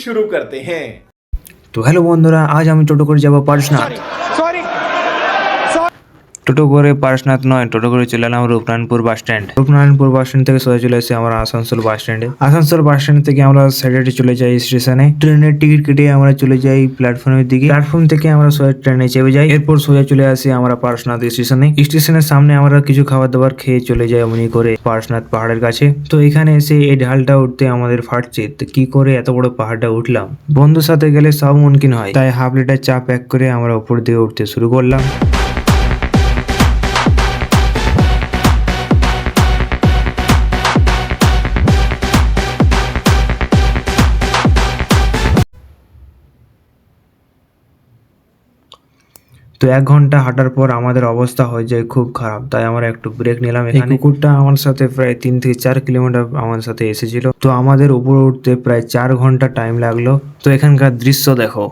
शुरू करते हैं। তো হ্যালো বন্ধুরা, আজ আমি টোটো করে যাবো পারশনাথ। টোটো করে পারশনাথ নয়, টোটো করে চলে এলাম Rupnarayanpur bus stand. Rupnarayanpur bus stand থেকে সোজা চলে এসে আমরা আসানসোল বাস স্ট্যান্ডে। আসানসোল বাস স্ট্যান্ড থেকে আমরা সাইডে চলে যাই স্টেশনে। ট্রেনের টিকিট কেটে আমরা চলে যাই প্ল্যাটফর্মের দিকে। প্ল্যাটফর্ম থেকে আমরা সোজা ট্রেনে চেপে যাই। এরপর সোজা চলে আসি আমরা পারশনাথ স্টেশনে। স্টেশনের সামনে আমরা কিছু খাবার দাবার খেয়ে চলে যাই অমনি করে পারশনাথ পাহাড়ের কাছে। তো এখানে এসে এই ঢালটা উঠতে আমাদের ফাটছে, তো কি করে এত বড় পাহাড়টা উঠলাম। বন্ধুর সাথে গেলে সব মুমকিন হয়, তাই হাফ লিটার চা প্যাক করে আমরা উপর দিকে উঠতে শুরু করলাম। তো 1 ঘন্টা হাঁটার পর আমাদের অবস্থা হয়ে যায় খুব খারাপ, তাই আমরা একটু ব্রেক নিলাম। এখানে কুকুরটা আমার সাথে প্রায় 3 থেকে 4 কিলোমিটার আমার সাথে এসেছিল। তো আমাদের উপরে উঠতে প্রায় 4 ঘন্টা টাইম লাগলো। তো এখানকার দৃশ্য দেখো।